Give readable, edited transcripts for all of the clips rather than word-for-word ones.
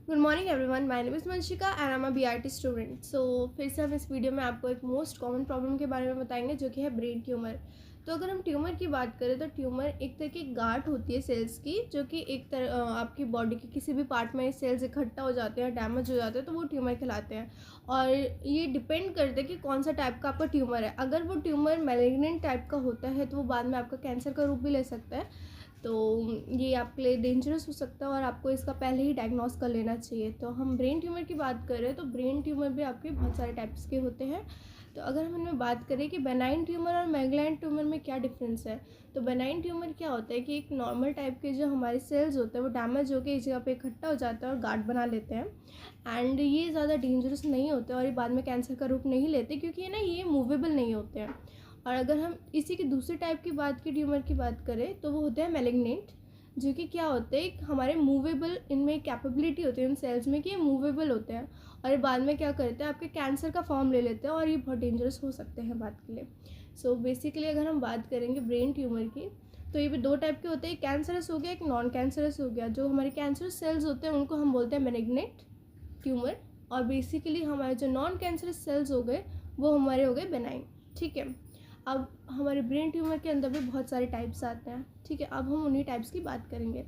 Good morning everyone, my name is Vanshika and I am a BRT student. So फिर से हम इस video में आपको एक मोस्ट कॉमन प्रॉब्लम के बारे में बताएंगे जो कि है ब्रेन ट्यूमर। तो अगर हम ट्यूमर की बात करें तो ट्यूमर एक तरह की गांठ होती है सेल्स की, जो कि एक तरह आपकी बॉडी के किसी भी पार्ट में सेल्स इकट्ठा हो जाते हैं, डैमेज हो जाते हैं, तो वो ट्यूमर कहलाते हैं। और ये डिपेंड करता है कि कौन सा टाइप का आपका ट्यूमर है। अगर वो ट्यूमर मैलिग्नेंट टाइप का होता है तो वो बाद में आपका कैंसर का रूप भी ले सकता है। तो ये आपके लिए डेंजरस हो सकता है और आपको इसका पहले ही डायग्नोस कर लेना चाहिए। तो हम ब्रेन ट्यूमर की बात कर रहे हैं तो ब्रेन ट्यूमर भी आपके बहुत सारे टाइप्स के होते हैं। तो अगर हम इनमें बात करें कि बेनाइन ट्यूमर और मैग्लाइन ट्यूमर में क्या डिफरेंस है, तो बेनाइन ट्यूमर क्या होता है कि एक नॉर्मल टाइप के जो हमारे सेल्स होते हैं वो डैमेज होकर इस जगह पे इकट्ठा हो जाता है और गांठ बना लेते हैं। एंड ये ज़्यादा डेंजरस नहीं होते और ये बाद में कैंसर का रूप नहीं लेते, क्योंकि ये मूवेबल नहीं होते हैं। और अगर हम इसी के दूसरे टाइप की बात की ट्यूमर की बात करें तो वो होते हैं मैलिग्नेंट, जो कि क्या होते हैं, एक हमारे मूवेबल, इनमें कैपेबिलिटी होती है इन सेल्स में कि ये मूवेबल होते हैं और ये बाद में क्या करते हैं, आपके कैंसर का फॉर्म ले लेते हैं और ये बहुत डेंजरस हो सकते हैं बात के लिए। सो बेसिकली अगर हम बात करेंगे ब्रेन ट्यूमर की, तो ये भी दो टाइप के होते हैं, कैंसरस हो गया, एक नॉन कैंसरस हो गया। जो हमारे कैंसरस सेल्स होते हैं उनको हम बोलते हैं मैलिग्नेंट ट्यूमर, और बेसिकली हमारे जो नॉन कैंसरस सेल्स हो गए वो हमारे हो गए बेनाइन। ठीक है। अब हमारे ब्रेन ट्यूमर के अंदर भी बहुत सारे टाइप्स आते हैं। ठीक है, अब हम उन्हीं टाइप्स की बात करेंगे।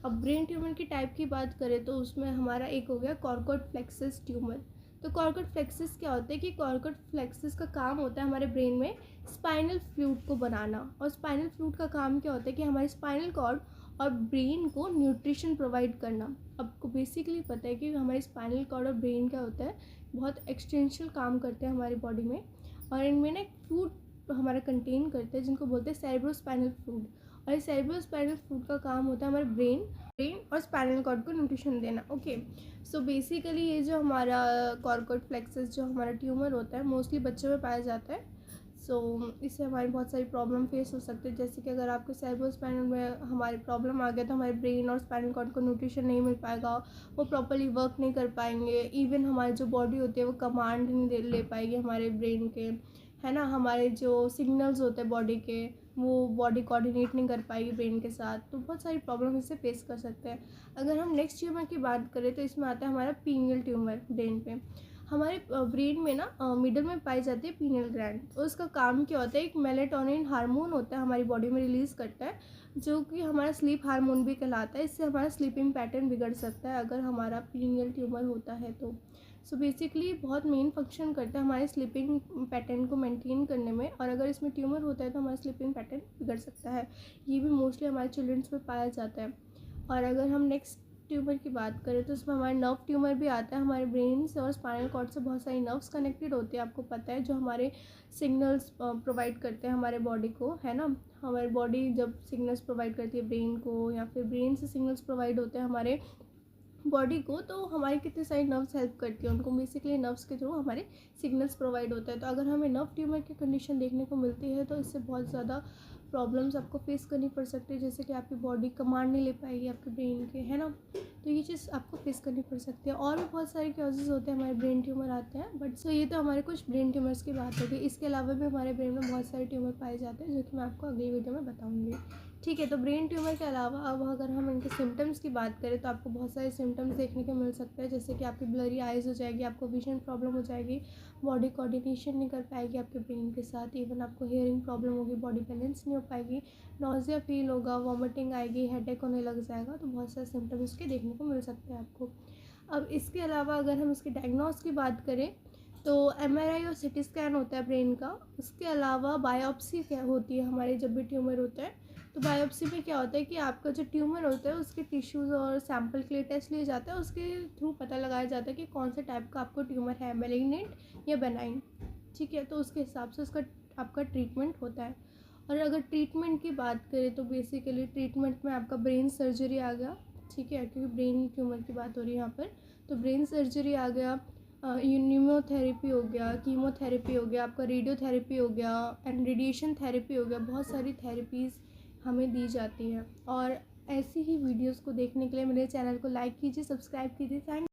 अब ब्रेन ट्यूमर की टाइप की बात करें तो उसमें हमारा एक हो गया कॉर्कोइड प्लेक्सस ट्यूमर। तो कॉर्कोइड प्लेक्सस क्या होता है कि कॉर्कोइड प्लेक्सस का काम होता है हमारे ब्रेन में स्पाइनल फ्लूइड को बनाना। और स्पाइनल फ्लूइड का काम क्या होता है कि हमारे स्पाइनल कॉर्ड और ब्रेन को न्यूट्रिशन प्रोवाइड करना। आपको बेसिकली पता है कि हमारे स्पाइनल कॉर्ड और ब्रेन क्या होता है, बहुत एक्सटेंशियल काम करते हैं हमारी बॉडी में। और इनमें ना एक फ्लूइड हमारा कंटेन करते हैं जिनको बोलते हैं सेरेब्रोस्पाइनल फ्लूइड। और इस सेरेब्रोस्पाइनल फ्लूइड का काम होता है हमारे ब्रेन और स्पाइनल कॉर्ड को न्यूट्रिशन देना। ओके। सो बेसिकली ये जो हमारा कॉर्कोइड प्लेक्सस जो हमारा ट्यूमर होता है मोस्टली बच्चों में पाया जाता है। सो इससे हमारी बहुत सारी प्रॉब्लम फेस हो सकती है, जैसे कि अगर आपके सेरेब्रोस्पाइनल में हमारी प्रॉब्लम आ गया तो हमारे ब्रेन और स्पाइनल कॉर्ड को न्यूट्रिशन नहीं मिल पाएगा, वो प्रॉपर्ली वर्क नहीं कर पाएंगे। इवन हमारी जो बॉडी होती है वो कमांड नहीं ले पाएगी हमारे ब्रेन के, है ना। हमारे जो सिग्नल्स होते हैं बॉडी के वो बॉडी कोऑर्डिनेट नहीं कर पाएगी ब्रेन के साथ, तो बहुत सारी प्रॉब्लम इससे फेस कर सकते हैं। अगर हम नेक्स्ट ट्यूमर की बात करें तो इसमें आता है हमारा पीनियल ट्यूमर ब्रेन पे। हमारे ब्रेन में ना मिडल में पाई जाती है पीनियल ग्लैंड। और उसका काम क्या होता है, एक मेलेटोनिन हार्मोन होता है हमारी बॉडी में रिलीज़ करता है, जो कि हमारा स्लीप हार्मोन भी कहलाता है। इससे हमारा स्लीपिंग पैटर्न बिगड़ सकता है अगर हमारा पीनियल ट्यूमर होता है तो। सो बेसिकली बहुत मेन फंक्शन करता है हमारे स्लीपिंग पैटर्न को मेंटेन करने में, और अगर इसमें ट्यूमर होता है तो हमारा स्लीपिंग पैटर्न बिगड़ सकता है। ये भी मोस्टली हमारे चिल्ड्रंस में पाया जाता है। और अगर हम नेक्स्ट ट्यूमर की बात करें तो उसमें हमारे नर्व ट्यूमर भी आता है। हमारे ब्रेन से और स्पाइनल कॉर्ड से बहुत सारी नर्व्स कनेक्टेड होते हैं, आपको पता है, जो हमारे सिग्नल्स प्रोवाइड करते हैं हमारे बॉडी को, है ना। हमारी बॉडी जब सिग्नल्स प्रोवाइड करती है ब्रेन को, या फिर ब्रेन से सिग्नल्स प्रोवाइड होते हैं हमारे बॉडी को, तो हमारी कितनी सारी नर्व्स हेल्प करती है उनको। बेसिकली नर्व्स के थ्रू हमारे सिग्नल्स प्रोवाइड होता है। तो अगर हमें नर्व ट्यूमर की कंडीशन देखने को मिलती है तो इससे बहुत ज़्यादा प्रॉब्लम्स आपको फेस करनी पड़ सकती है, जैसे कि आपकी बॉडी कमांड नहीं ले पाएगी आपके ब्रेन के, है ना। तो ये चीज़ आपको फेस करनी पड़ सकती है। और भी बहुत सारे कॉजेज़ होते हैं हमारे ब्रेन ट्यूमर आते हैं, बट सो ये तो हमारे कुछ ब्रेन ट्यूमर्स की बात होगी। इसके अलावा भी हमारे ब्रेन में बहुत सारे ट्यूमर पाए जाते हैं जो कि मैं आपको अगली वीडियो में बताऊँगी। ठीक है, तो ब्रेन ट्यूमर के अलावा अब अगर हम इनके सिम्टम्स की बात करें तो आपको बहुत सारे सिम्टम्स देखने को मिल सकते हैं, जैसे कि आपकी ब्लरी आइज़ हो जाएगी, आपको विजन प्रॉब्लम हो जाएगी, बॉडी कोऑर्डिनेशन नहीं कर पाएगी आपके ब्रेन के साथ, इवन आपको हियरिंग प्रॉब्लम होगी, बॉडी बैलेंस नहीं हो पाएगी, नॉजिया फील होगा, वॉमिटिंग आएगी, हेडेक होने लग जाएगा। तो बहुत सारे सिम्टम्स इसके देखने को मिल सकते हैं आपको। अब इसके अलावा अगर हम इसके डायग्नोस की बात करें तो एमआरआई और सिटी स्कैन होता है ब्रेन का। उसके अलावा बायोप्सी क्या होती है हमारे जब भी ट्यूमर होता है, तो बायोप्सी में क्या होता है कि आपका जो ट्यूमर होता है उसके टिश्यूज़ और सैंपल के लिए टेस्ट लिया जाता है, उसके थ्रू पता लगाया जाता है कि कौन से टाइप का आपको ट्यूमर है, मैलिग्नेंट या बेनाइन। ठीक है, तो उसके हिसाब से उसका आपका ट्रीटमेंट होता है। और अगर ट्रीटमेंट की बात करें तो बेसिकली ट्रीटमेंट में आपका ब्रेन सर्जरी आ गया। ठीक है, क्योंकि ब्रेन ट्यूमर की बात हो रही है यहाँ पर, तो ब्रेन सर्जरी आ गया, न्यूमोथेरेपी हो गया, कीमोथेरेपी हो गया, आपका रेडियोथेरेपी हो गया, एंड रेडिएशन थेरेपी हो गया। बहुत सारी थेरेपीज़ हमें दी जाती हैं। और ऐसी ही वीडियोस को देखने के लिए मेरे चैनल को लाइक कीजिए, सब्सक्राइब कीजिए। थैंक